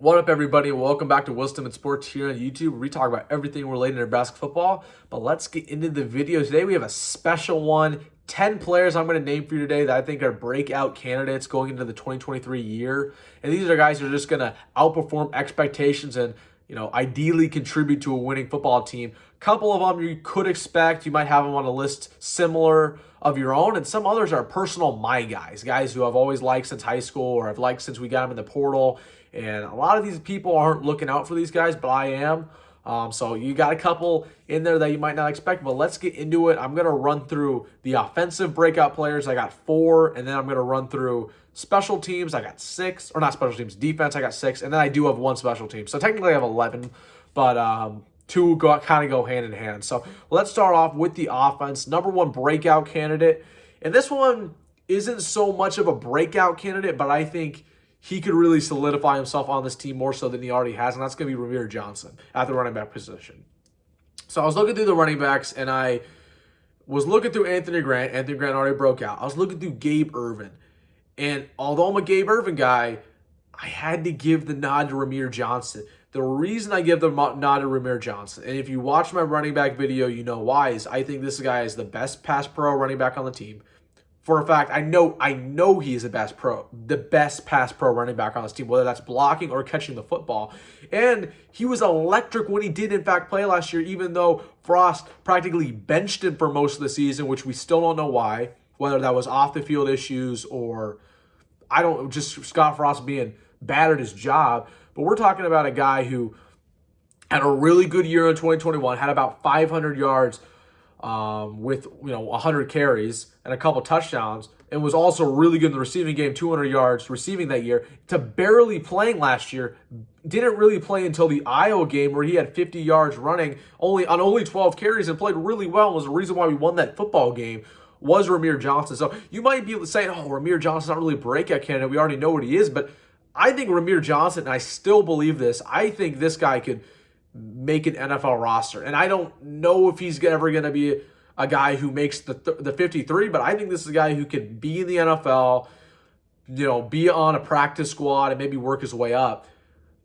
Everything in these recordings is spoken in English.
What up, everybody, and welcome back to Wisdom and Sports here on YouTube, where we talk about everything related to Nebraska football. But let's get into the video today. We have a special one. 10 players I'm going to name for you today that I think are breakout candidates going into the 2023 year. And these are guys who are just going to outperform expectations and, ideally contribute to a winning football team. A couple of them you could expect. You might have them on a list similar of your own, and some others are personal my guys who I've always liked since high school or I've liked since we got them in the portal. And a lot of these people aren't looking out for these guys, but I am. So you got a couple in there that you might not expect, but let's get into it. I'm going to run through the offensive breakout players. I got 4, and then I'm going to run through special teams. I got 6, or not special teams, defense. I got 6, and then I do have 1 special team. So technically I have 11, but 2 kind of go hand in hand. So let's start off with the offense. Number 1 breakout candidate, and this one isn't so much of a breakout candidate, but I think he could really solidify himself on this team more so than he already has, and that's going to be Rahmir Johnson at the running back position. So I was looking through the running backs, and I was looking through Anthony Grant. Anthony Grant already broke out. I was looking through Gabe Ervin, and although I'm a Gabe Ervin guy, I had to give the nod to Rahmir Johnson. The reason I give the nod to Rahmir Johnson, and if you watch my running back video, you know why, is I think this guy is the best pass pro running back on the team. For a fact, I know he is the best pass pro running back on this team, whether that's blocking or catching the football. And he was electric when he did, in fact, play last year, even though Frost practically benched him for most of the season, which we still don't know why, whether that was off the field issues or just Scott Frost being bad at his job. But we're talking about a guy who had a really good year in 2021, had about 500 yards with 100 carries and a couple touchdowns, and was also really good in the receiving game, 200 yards receiving that year, to barely playing last year. Didn't really play until the Iowa game where he had 50 yards running on only 12 carries and played really well, and was the reason why we won that football game, was Rahmir Johnson. So you might be saying, oh, Rahmir Johnson's not really a breakout candidate. We already know what he is, but I think Rahmir Johnson, and I still believe this, I think this guy could make an NFL roster. And I don't know if he's ever going to be a guy who makes the 53, but I think this is a guy who could be in the NFL, be on a practice squad and maybe work his way up.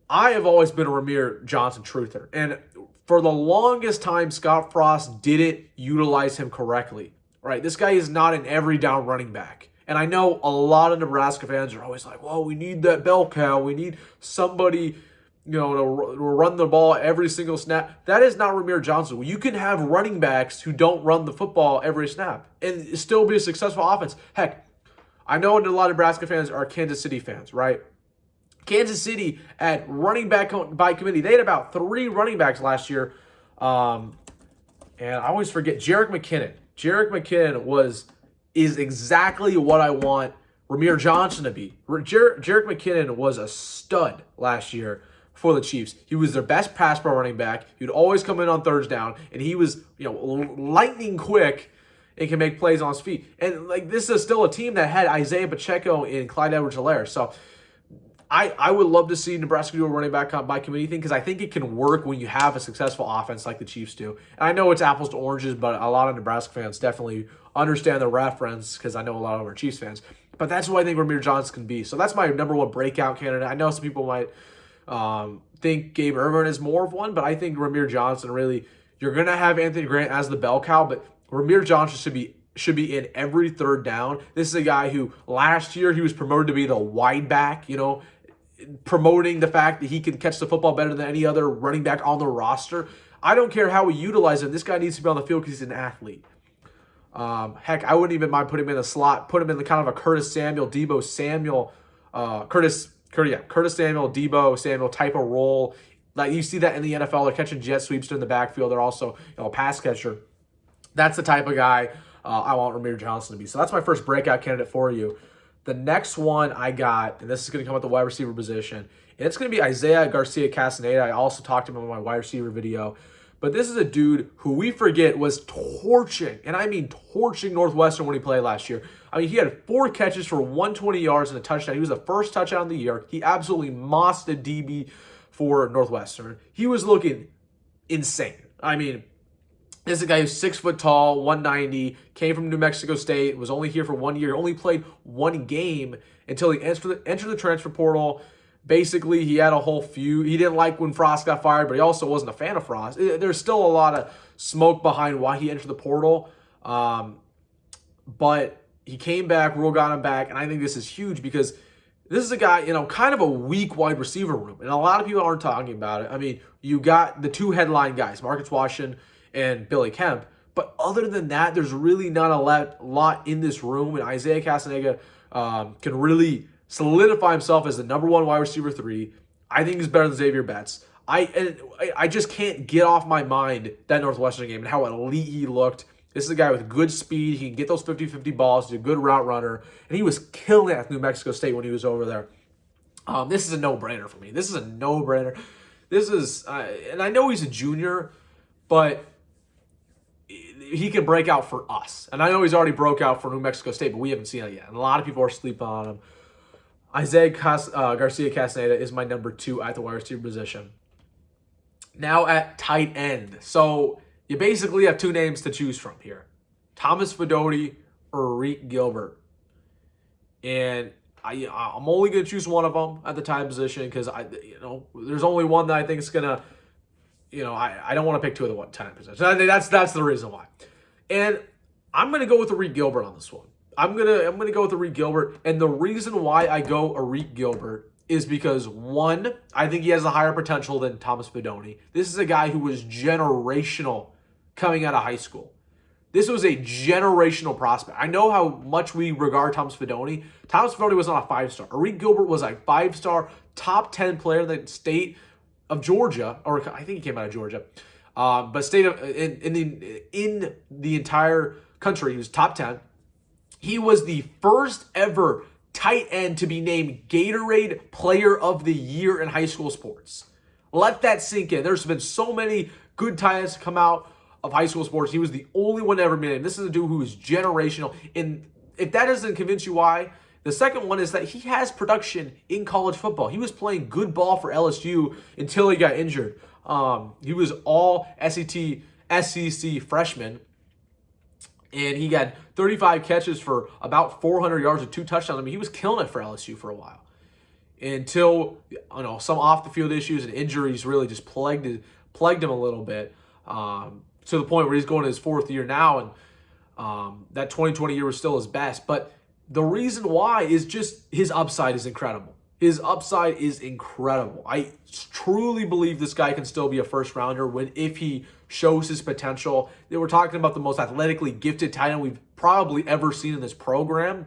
I have always been a Rahmir Johnson truther. And for the longest time, Scott Frost didn't utilize him correctly. Right? This guy is not an every down running back. And I know a lot of Nebraska fans are always like, well, we need that bell cow. We need somebody to run the ball every single snap. That is not Rahmir Johnson. You can have running backs who don't run the football every snap and still be a successful offense. Heck, I know a lot of Nebraska fans are Kansas City fans, right? Kansas City at running back by committee, they had about 3 running backs last year. And I always forget, Jerick McKinnon. Jerick McKinnon is exactly what I want Rahmir Johnson to be. Jerick McKinnon was a stud last year for the Chiefs. He was their best pass pro running back. He would always come in on thirds down, and he was, lightning quick and can make plays on his feet. And this is still a team that had Isaiah Pacheco and Clyde Edwards-Helaire. So I would love to see Nebraska do a running back by committee thing, because I think it can work when you have a successful offense like the Chiefs do. And I know it's apples to oranges, but a lot of Nebraska fans definitely understand the reference, because I know a lot of them are Chiefs fans. But that's what I think Rahmir Johnson can be. So that's my number 1 breakout candidate. I know some people might think Gabe Ervin is more of one, but I think Rahmir Johnson really, you're going to have Anthony Grant as the bell cow, but Rahmir Johnson should be in every third down. This is a guy who last year he was promoted to be the wide back, promoting the fact that he can catch the football better than any other running back on the roster. I don't care how we utilize him. This guy needs to be on the field because he's an athlete. Heck, I wouldn't even mind putting him in the slot, put him in the kind of a Curtis Samuel, Debo Samuel, Curtis Samuel, Debo Samuel type of role. Like you see that in the NFL, they're catching jet sweeps in the backfield. They're also a pass catcher. That's the type of guy I want Rahmir Johnson to be. So that's my first breakout candidate for you. The next one I got, and this is going to come at the wide receiver position, and it's going to be Isaiah Garcia-Castaneda. I also talked to him in my wide receiver video. But this is a dude who we forget was torching, and I mean torching Northwestern when he played last year. I mean, he had 4 catches for 120 yards and a touchdown. He was the first touchdown of the year. He absolutely mossed a DB for Northwestern. He was looking insane. I mean, this is a guy who's 6 foot tall, 190, came from New Mexico State, was only here for 1 year, only played 1 game until he entered the transfer portal, Basically, he had a whole feud. He didn't like when Frost got fired, but he also wasn't a fan of Frost. There's still a lot of smoke behind why he entered the portal. But he came back, Rule got him back, and I think this is huge because this is a guy, kind of a weak wide receiver room, and a lot of people aren't talking about it. I mean, you got the two headline guys, Marcus Washington and Billy Kemp, but other than that, there's really not a lot in this room, and Isaiah Castaneda can really solidify himself as the number one wide receiver 3. I think he's better than Xavier Betts. I just can't get off my mind that Northwestern game and how elite he looked. This is a guy with good speed. He can get those 50-50 balls. He's a good route runner. And he was killing it at New Mexico State when he was over there. This is a no-brainer for me. This is a no-brainer. This is, and I know he's a junior, but he can break out for us. And I know he's already broke out for New Mexico State, but we haven't seen it yet. And a lot of people are sleeping on him. Isaiah Garcia Castaneda is my number 2 at the wide receiver position. Now at tight end. So you basically have 2 names to choose from here. Thomas Fedoti or Reek Gilbert. And I'm only going to choose one of them at the tight end position because there's only one that I think is going to, I don't want to pick 2 of the tight end position. That's the reason why. And I'm going to go with the Reek Gilbert on this one. I'm gonna go with Arik Gilbert, and the reason why I go Arik Gilbert is because, one, I think he has a higher potential than Thomas Fedoni. This is a guy who was generational coming out of high school. This was a generational prospect. I know how much we regard Thomas Fedoni. Thomas Fedoni was not a 5-star. Arik Gilbert was a 5-star, top 10 player in the state of Georgia, or I think he came out of Georgia, but state of in the entire country, he was top 10. He was the first ever tight end to be named Gatorade Player of the Year in high school sports. Let that sink in. There's been so many good tight ends come out of high school sports. He was the only one ever named. This is a dude who is generational. And if that doesn't convince you why, the second one is that he has production in college football. He was playing good ball for LSU until he got injured. He was all SEC freshman. And he got 35 catches for about 400 yards with 2 touchdowns. I mean, he was killing it for LSU for a while. Until, some off-the-field issues and injuries really just plagued him a little bit. To the point where he's going to his 4th year now. And that 2020 year was still his best. But the reason why is just his upside is incredible. His upside is incredible. I truly believe this guy can still be a first-rounder if he shows his potential. They were talking about the most athletically gifted tight end we've probably ever seen in this program.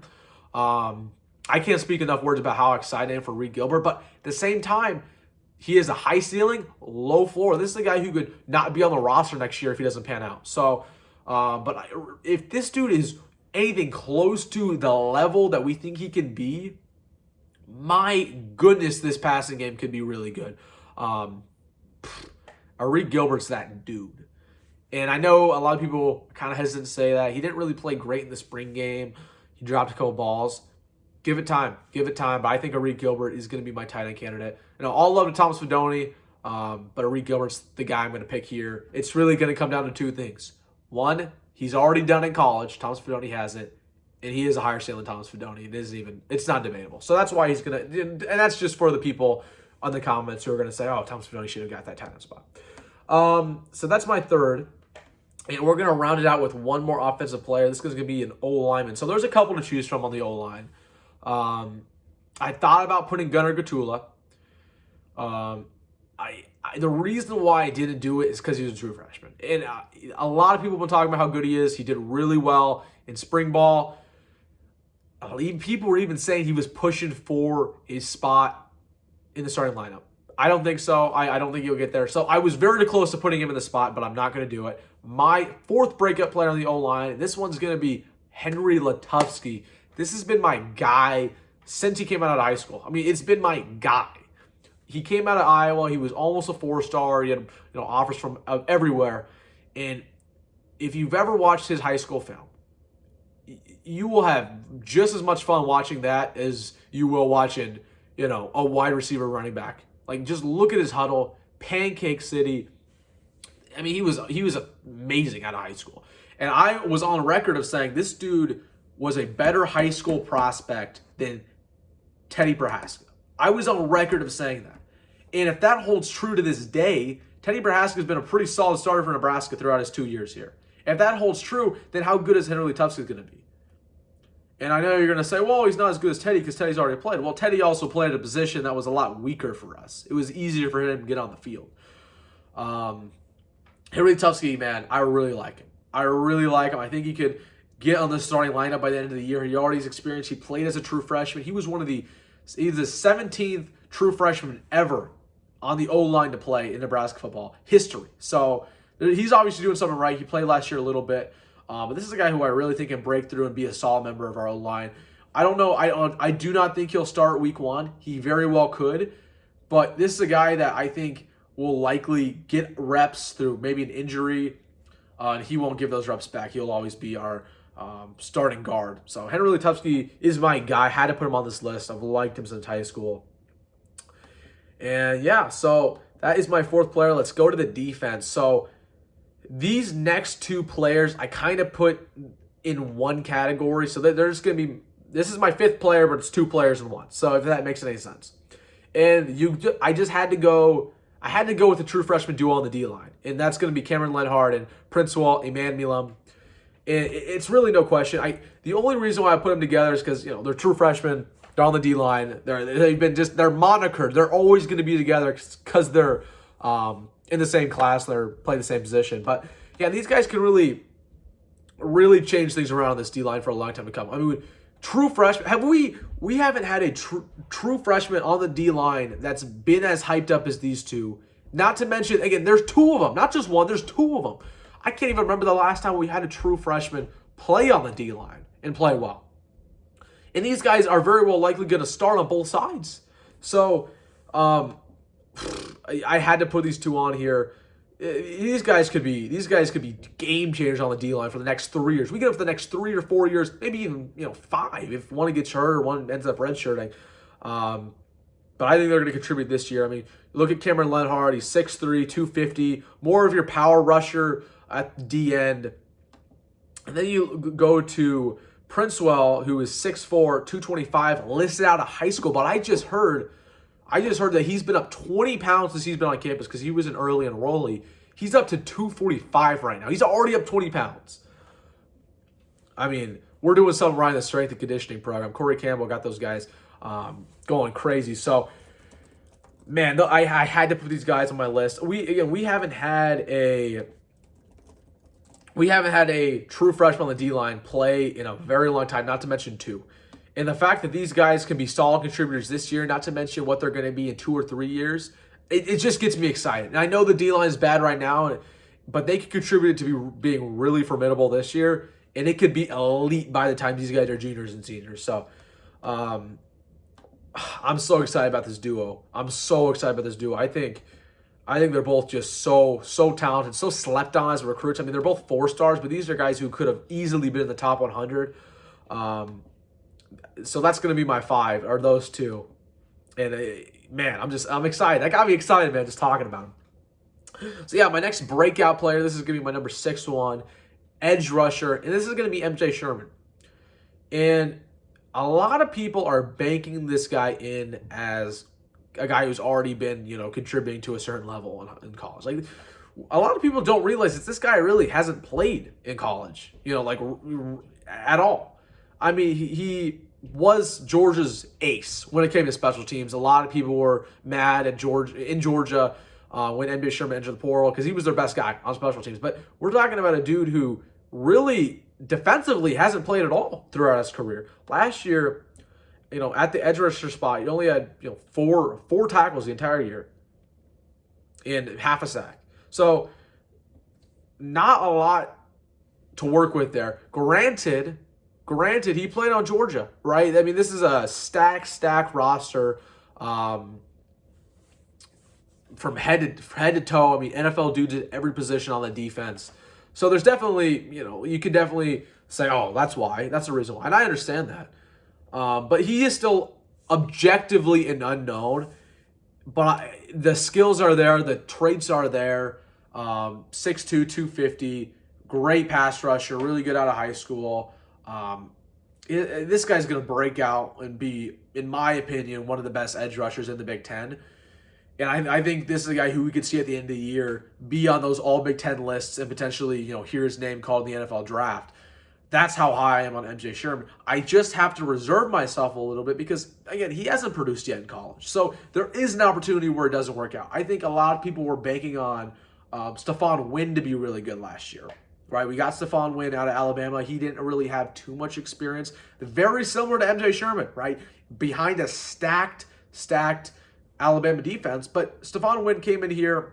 I can't speak enough words about how excited I am for Reed Gilbert, but at the same time, he has a high ceiling, low floor. This is a guy who could not be on the roster next year if he doesn't pan out. So, if this dude is anything close to the level that we think he can be, my goodness, this passing game could be really good. Arik Gilbert's that dude. And I know a lot of people are kind of hesitant to say that. He didn't really play great in the spring game. He dropped a couple balls. Give it time. But I think Arik Gilbert is going to be my tight end candidate. All love to Thomas Fedoni, but Arik Gilbert's the guy I'm going to pick here. It's really going to come down to 2 things. One, he's already done in college. Thomas Fedoni hasn't. And he is a higher ceiling than Thomas Fedoni. It's not debatable. So that's why he's going to, and that's just for the people on the comments who are going to say, oh, Thomas Fedoni should have got that tight end spot. So that's my third. And we're going to round it out with one more offensive player. This is going to be an O-lineman. So there's a couple to choose from on the O-line. I thought about putting Gunnar Gatula. The reason why I didn't do it is because he was a true freshman. And a lot of people have been talking about how good he is. He did really well in spring ball. People were even saying he was pushing for his spot in the starting lineup. I don't think so. I don't think he'll get there. So I was very close to putting him in the spot, but I'm not going to do it. My 4th breakup player on the O-line, this one's going to be Henry Latufsky. This has been my guy since he came out of high school. I mean, it's been my guy. He came out of Iowa. He was almost a 4-star. He had offers from everywhere. And if you've ever watched his high school film, you will have just as much fun watching that as you will watching, a wide receiver running back. Like, just look at his huddle, Pancake City. I mean, he was amazing out of high school. And I was on record of saying this dude was a better high school prospect than Teddy Prohaska. I was on record of saying that. And if that holds true to this day, Teddy Prohaska has been a pretty solid starter for Nebraska throughout his 2 years here. If that holds true, then how good is Henry Tufsky going to be? And I know you're going to say, well, he's not as good as Teddy because Teddy's already played. Well, Teddy also played at a position that was a lot weaker for us. It was easier for him to get on the field. Henry Tufsky, man, I really like him. I really like him. I think he could get on the starting lineup by the end of the year. He already has experience. He played as a true freshman. He was he's the 17th true freshman ever on the O-line to play in Nebraska football history. So he's obviously doing something right. He played last year a little bit. But this is a guy who I really think can break through and be a solid member of our O-line. I don't know. I do not think he'll start week 1. He very well could. But this is a guy that I think will likely get reps through maybe an injury. And he won't give those reps back. He'll always be our starting guard. So Henry Tufsky is my guy. I had to put him on this list. I've liked him since high school. And yeah, so that is my 4th player. Let's go to the defense. So these next 2 players I kind of put in one category. So there's going to be, this is my 5th player, but it's 2 players in one. So if that makes any sense. And I just had to go, with the true freshman duo on the D-line. And that's going to be Cameron Lenhard and Princewell Emmanuel. And it's really no question. The only reason why I put them together is because, they're true freshmen. They're on the D-line. They're monikered. They're always going to be together because they're in the same class. They're playing the same position. But yeah, these guys can really, really change things around on this D-line for a long time to come. I mean, true freshman. We haven't had a true freshman on the D-line that's been as hyped up as these 2. Not to mention, again, there's 2 of them, not just one. There's 2 of them. I can't even remember the last time we had a true freshman play on the D-line and play well. And these guys are very well likely going to start on both sides. So I had to put these 2 on here. These guys could be game changers on the D-line for the next 3 years. We get it for the next 3 or 4 years, maybe even 5 if one gets hurt or one ends up redshirting. But I think they're going to contribute this year. I mean, look at Cameron Lenhard. He's 6'3", 250, more of your power rusher at the end. And then you go to Princewell, who is 6'4", 225, listed out of high school. But I just heard that he's been up 20 pounds since he's been on campus because he was an early enrollee. He's up to 245 right now. He's already up 20 pounds. I mean, we're doing something right in the strength and conditioning program. Corey Campbell got those guys going crazy. So, man, I had to put these guys on my list. We haven't had a true freshman on the D-line play in a very long time, not to mention 2. And the fact that these guys can be solid contributors this year, not to mention what they're going to be in 2 or 3 years, it just gets me excited. And I know the D-line is bad right now, but they could contribute to being really formidable this year, and it could be elite by the time these guys are juniors and seniors. So I'm so excited about this duo. I think they're both just so talented, so slept on as recruits. I mean, they're both 4-stars, but these are guys who could have easily been in the top 100. So that's going to be my 5, are those 2. And man, I'm excited. That got me excited, man, just talking about them. So yeah, my next breakout player, this is going to be my number 6 one, edge rusher, and this is going to be MJ Sherman. And a lot of people are banking this guy in as a guy who's already been, contributing to a certain level in college. Like, a lot of people don't realize that this guy really hasn't played in college, at all. I mean, he was Georgia's ace when it came to special teams. A lot of people were mad at Georgia when MJ Sherman entered the portal because he was their best guy on special teams. But we're talking about a dude who really defensively hasn't played at all throughout his career. Last year, at the edge rusher spot, he only had four tackles the entire year and half a sack. So not a lot to work with there. Granted, he played on Georgia, right? I mean, this is a stack roster from head to toe. I mean, NFL dudes at every position on the defense. So there's definitely, you could definitely say, oh, that's why. That's the reason why. And I understand that. But he is still objectively an unknown. But the skills are there. The traits are there. 6'2", 250, great pass rusher, really good out of high school. this guy's going to break out and be, in my opinion, one of the best edge rushers in the Big Ten. And I think this is a guy who we could see at the end of the year be on those all Big Ten lists and potentially, hear his name called in the NFL draft. That's how high I am on MJ Sherman. I just have to reserve myself a little bit because, again, he hasn't produced yet in college. So there is an opportunity where it doesn't work out. I think a lot of people were banking on Stephon Wynn to be really good last year. Right, we got Stephon Wynn out of Alabama. He didn't really have too much experience. Very similar to MJ Sherman, right? Behind a stacked Alabama defense. But Stephon Wynn came in here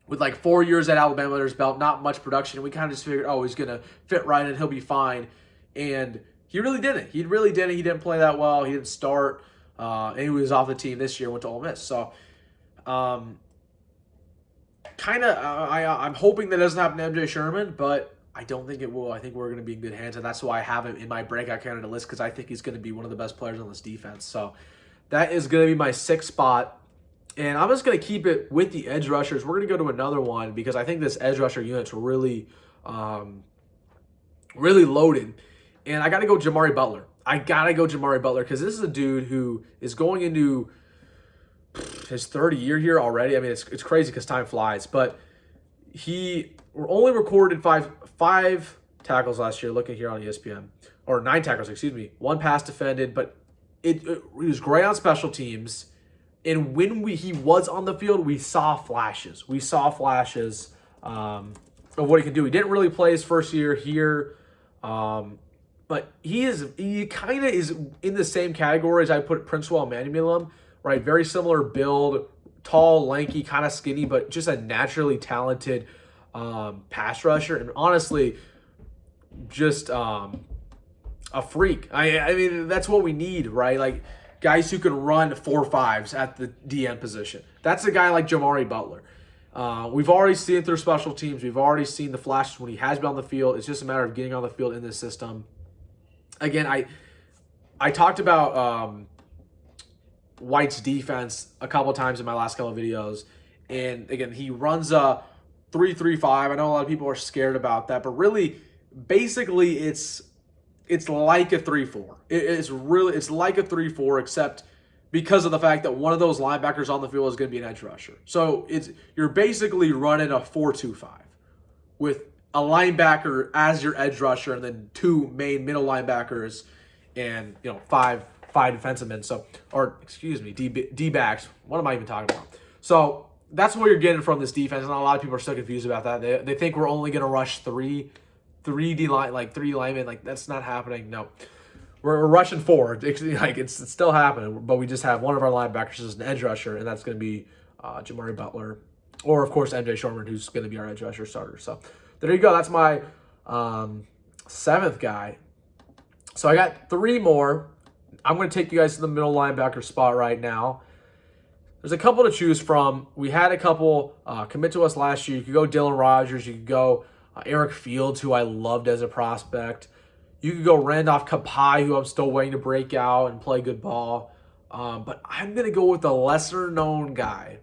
with like 4 years at Alabama under his belt, not much production. And we kind of just figured, he's going to fit right in. He'll be fine. And he really didn't. He didn't play that well. He didn't start. And he was off the team this year, went to Ole Miss. So, I'm hoping that doesn't happen to MJ Sherman, but I don't think it will. I think we're going to be in good hands, and that's why I have him in my breakout candidate list because I think he's going to be one of the best players on this defense. So that is going to be my 6th spot, and I'm just going to keep it with the edge rushers. We're going to go to another one because I think this edge rusher unit's really loaded, and I got to go Jamari Butler. Because this is a dude who is going into his 3rd year here already. I mean, it's crazy because time flies, but he only recorded five tackles last year. Looking here on ESPN, or 9 tackles, 1 pass defended, but he was great on special teams. And when he was on the field, we saw flashes. Of what he can do. He didn't really play his first year here, but he kind of is in the same category as I put Princewill Emmanuel, right? Very similar build, tall, lanky, kind of skinny, but just a naturally talented pass rusher, and honestly, just a freak. I mean, that's what we need, right? Like guys who can run 4.5s at the DN position. That's a guy like Jamari Butler. We've already seen it through special teams. We've already seen the flashes when he has been on the field. It's just a matter of getting on the field in this system. Again, I talked about White's defense a couple times in my last couple of videos, and again, he runs a 3-3-5. I know a lot of people are scared about that, but really, basically, it's like a 3-4. It's like a 3-4, except because of the fact that one of those linebackers on the field is going to be an edge rusher. So you're basically running a 4-2-5 with a linebacker as your edge rusher, and then 2 main middle linebackers, and 5 defensive men. So, D-backs. What am I even talking about? So that's what you're getting from this defense, and a lot of people are so confused about that. They think we're only going to rush 3 D line, like 3 linemen. Like that's not happening. No, we're rushing 4. It's still happening, but we just have one of our linebackers as an edge rusher, and that's going to be Jamari Butler, or of course MJ Sherman, who's going to be our edge rusher starter. So there you go. That's my 7th guy. So I got 3 more. I'm going to take you guys to the middle linebacker spot right now. There's a couple to choose from. We had a couple commit to us last year. You could go Dylan Rogers. You could go Eric Fields, who I loved as a prospect. You could go Randolph Kapai, who I'm still waiting to break out and play good ball. But I'm going to go with the lesser-known guy.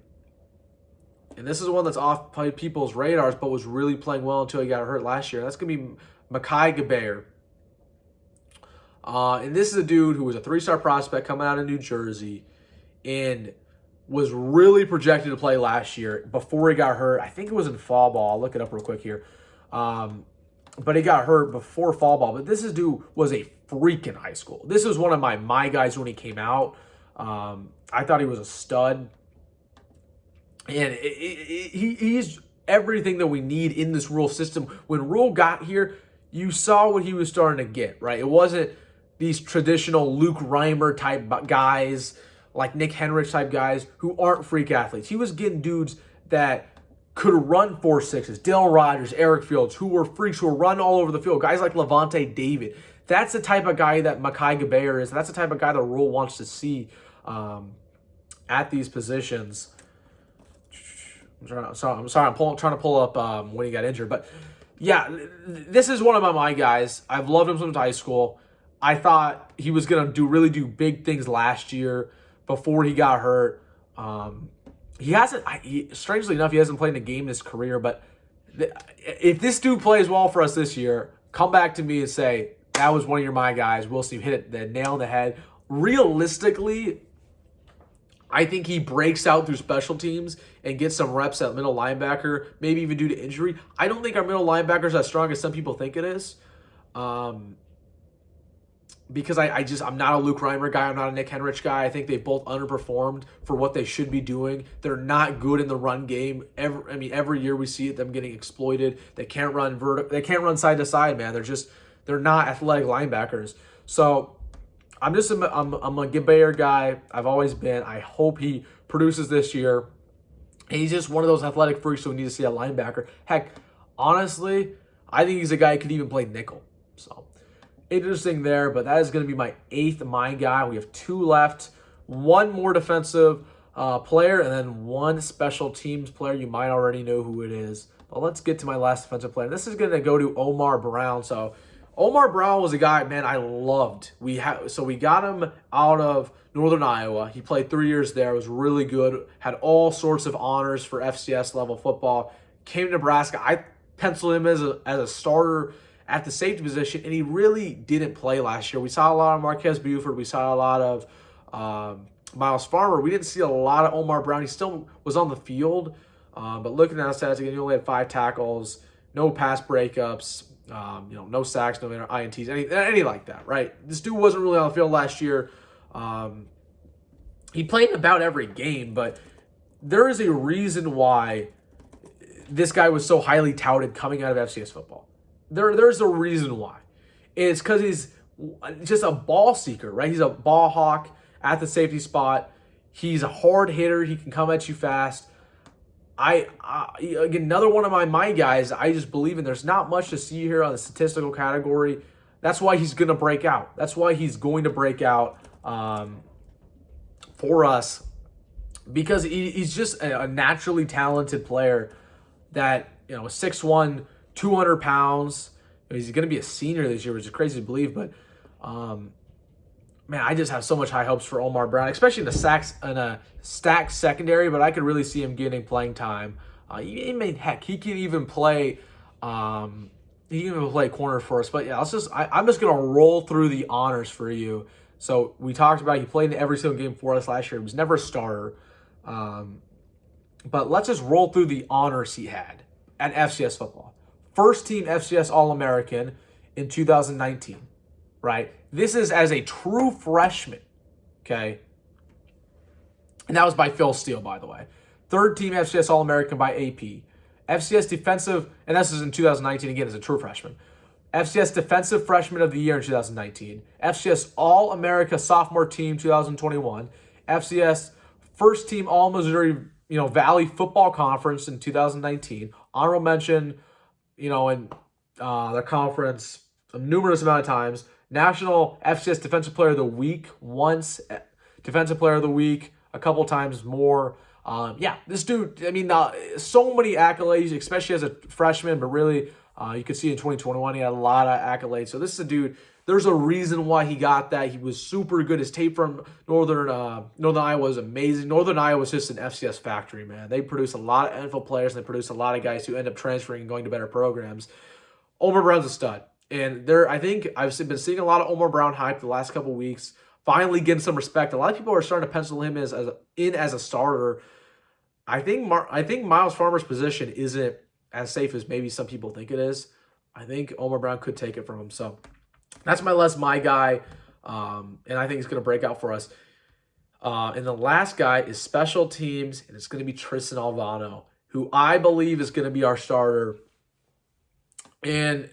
And this is one that's off people's radars, but was really playing well until he got hurt last year. That's going to be Mekhi Gabair. And this is a dude who was a 3-star prospect coming out of New Jersey and was really projected to play last year before he got hurt. I think it was in fall ball. I'll look it up real quick here. But he got hurt before fall ball. But this dude was a freak in high school. This was one of my guys when he came out. I thought he was a stud. And he's everything that we need in this Rule system. When Rule got here, you saw what he was starting to get, right? It wasn't these traditional Luke Reimer type guys, like Nick Henrich type guys who aren't freak athletes. He was getting dudes that could run 4.6s. Dylan Rogers, Eric Fields, who were freaks, who were run all over the field. Guys like Levante David. That's the type of guy that Mekhi Gabair is. That's the type of guy the Rule wants to see at these positions. I'm sorry. I'm trying to pull up when he got injured. But, yeah, this is one of my guys. I've loved him since high school. I thought he was going to really do big things last year before he got hurt. He hasn't, strangely enough, he hasn't played in a game in his career. But if this dude plays well for us this year, come back to me and say, that was one of my guys. Wilson, you hit the nail on the head. Realistically, I think he breaks out through special teams and gets some reps at middle linebacker, maybe even due to injury. I don't think our middle linebacker is as strong as some people think it is. Because I'm not a Luke Reimer guy. I'm not a Nick Henrich guy. I think they've both underperformed for what they should be doing. They're not good in the run game. Every year we see them getting exploited. They can't run They can't run side to side, man. They're not athletic linebackers. So I'm a Gibbeyer guy. I've always been. I hope he produces this year. And he's just one of those athletic freaks, so we need to see a linebacker. Heck, honestly, I think he's a guy who could even play nickel. So interesting there, but that is going to be my 8th my guy. We have 2 left. 1 more defensive player and then 1 special teams player. You might already know who it is. But let's get to my last defensive player. This is going to go to Omar Brown. So Omar Brown was a guy, man, I loved. We got him out of Northern Iowa. He played 3 years there. Was really good. Had all sorts of honors for FCS level football. Came to Nebraska. I penciled him as a starter at the safety position, and he really didn't play last year. We saw a lot of Marquez Buford. We saw a lot of Miles Farmer. We didn't see a lot of Omar Brown. He still was on the field, but looking at his stats again, he only had 5 tackles, no pass breakups, no sacks, no INTs, any like that, right? This dude wasn't really on the field last year. He played in about every game, but there is a reason why this guy was so highly touted coming out of FCS football. There's a reason why. It's because he's just a ball seeker, right? He's a ball hawk at the safety spot. He's a hard hitter. He can come at you fast. Again, another one of my guys, I just believe in. There's not much to see here on the statistical category. That's why he's going to break out. That's why he's going to break out for us, because he's just a naturally talented player that, 6'1", 200 pounds. He's going to be a senior this year, which is crazy to believe. But, man, I just have so much high hopes for Omar Brown, especially in a stacked secondary. But I could really see him getting playing time. Heck, he can even play. He can even play corner for us. But yeah, I'm just going to roll through the honors for you. So we talked about he played in every single game for us last year. He was never a starter. But let's just roll through the honors he had at FCS football. First team FCS All-American in 2019, right? This is as a true freshman, okay? And that was by Phil Steele, by the way. Third team FCS All-American by AP. FCS defensive, and this is in 2019 again as a true freshman. FCS Defensive Freshman of the Year in 2019. FCS All-America Sophomore Team 2021. FCS First Team All-Missouri Valley Football Conference in 2019. Honorable mention, in the conference a numerous amount of times. National FCS Defensive Player of the Week once. Defensive Player of the Week a couple times more. This dude, so many accolades, especially as a freshman, but really you could see in 2021 he had a lot of accolades. So this is a dude, there's a reason why he got that. He was super good. His tape from Northern Iowa was amazing. Northern Iowa was just an FCS factory, man. They produce a lot of NFL players, and they produce a lot of guys who end up transferring and going to better programs. Omar Brown's a stud. And I think I've been seeing a lot of Omar Brown hype the last couple weeks, finally getting some respect. A lot of people are starting to pencil him as a starter. I think Miles Farmer's position isn't as safe as maybe some people think it is. I think Omar Brown could take it from him. So that's my guy, and I think he's going to break out for us. And the last guy is special teams, and it's going to be Tristan Alvano, who I believe is going to be our starter. And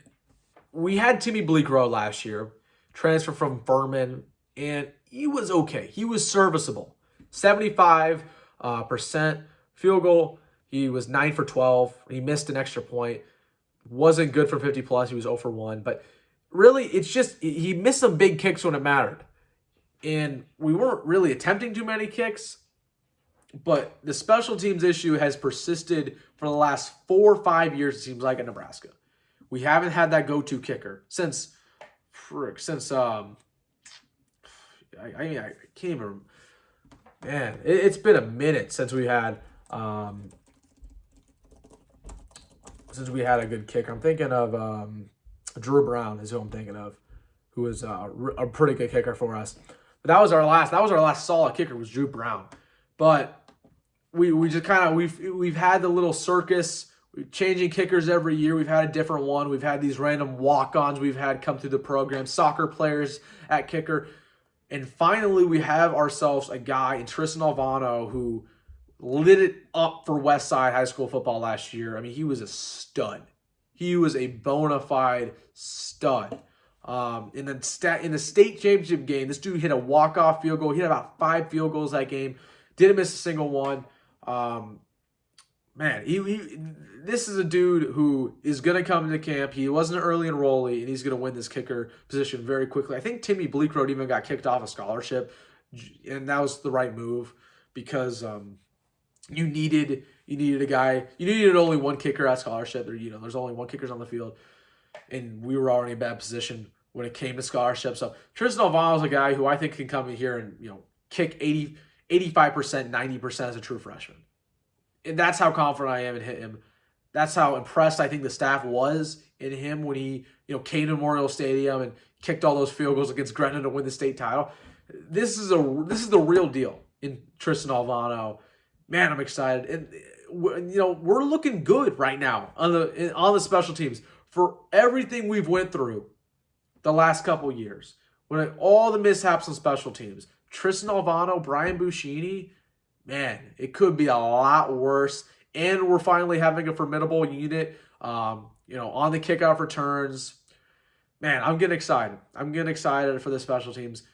we had Timmy Bleekrode last year, transfer from Furman, and he was okay. He was serviceable. 75% field goal. He was 9 for 12. He missed an extra point. Wasn't good for 50 plus. He was 0 for 1. But really, it's just he missed some big kicks when it mattered. And we weren't really attempting too many kicks. But the special teams issue has persisted for the last 4 or 5 years, it seems like, in Nebraska. We haven't had that go-to kicker since I can't even. Man, it's been a minute since we had a good kicker. I'm thinking of Drew Brown is who I'm thinking of. who was a pretty good kicker for us. But that was our last solid kicker was Drew Brown. But we just kind of we've had the little circus. We're changing kickers every year. We've had a different one. We've had these random walk-ons we've had come through the program, soccer players at kicker. And finally, we have ourselves a guy in Tristan Alvano who lit it up for Westside High School football last year. I mean, he was a stud. He was a bona fide stud. In the state championship game, this dude hit a walk-off field goal. He had about 5 field goals that game. Didn't miss a single one. Man, this is a dude who is going to come into camp. He wasn't an early enrollee, and he's going to win this kicker position very quickly. I think Timmy Bleakroad even got kicked off a scholarship, and that was the right move because you needed a guy. You needed only one kicker at scholarship. There's only one kickers on the field, and we were already in a bad position when it came to scholarship. So Tristan Alvano is a guy who I think can come in here and kick 85%, 90% as a true freshman. And that's how confident I am in him. That's how impressed I think the staff was in him when he, came to Memorial Stadium and kicked all those field goals against Gretna to win the state title. This is the real deal in Tristan Alvano. Man, I'm excited, and we're looking good right now on the special teams for everything we've went through the last couple years. When all the mishaps on special teams, Tristan Alvano, Brian Buschini. Man, it could be a lot worse. And we're finally having a formidable unit, on the kickoff returns. Man, I'm getting excited. I'm getting excited for the special teams.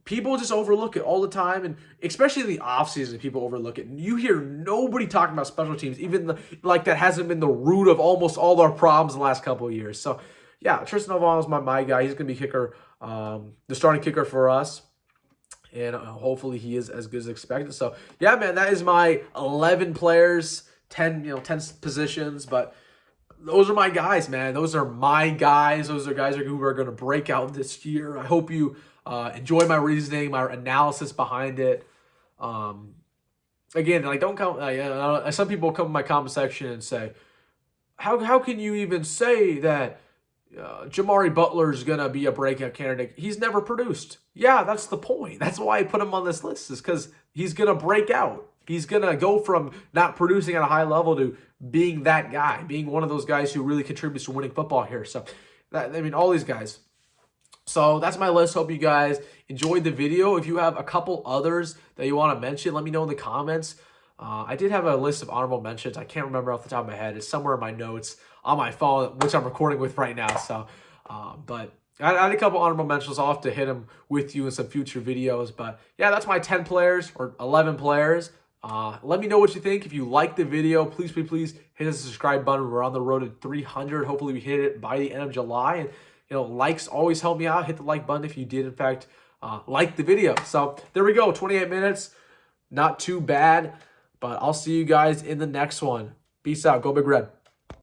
People just overlook it all the time, and especially in the offseason, people overlook it. And you hear nobody talking about special teams, even that hasn't been the root of almost all our problems in the last couple of years. So, yeah, Tristan Alvano is my guy. He's going to be kicker, the starting kicker for us. And hopefully he is as good as expected. So, yeah, man, that is my 11 players, 10 positions. But those are my guys, man. Those are my guys. Those are guys who are going to break out this year. I hope you enjoy my reasoning, my analysis behind it. Again, don't come. Some people come in my comment section and say, how can you even say that Jamari Butler is going to be a breakout candidate? He's never produced. Yeah, that's the point. That's why I put him on this list, is because he's going to break out. He's going to go from not producing at a high level to being that guy, being one of those guys who really contributes to winning football here. So, all these guys. So that's my list. Hope you guys enjoyed the video. If you have a couple others that you want to mention, let me know in the comments. I did have a list of honorable mentions. I can't remember off the top of my head. It's somewhere in my notes on my phone, which I'm recording with right now. So, but I had a couple honorable mentions. I'll have to hit them with you in some future videos. But yeah, that's my 10 players or 11 players. Let me know what you think. If you like the video, please hit the subscribe button. We're on the road to 300. Hopefully we hit it by the end of July. And likes always help me out. Hit the like button if you did, in fact, like the video. So there we go. 28 minutes. Not too bad. But I'll see you guys in the next one. Peace out. Go Big Red.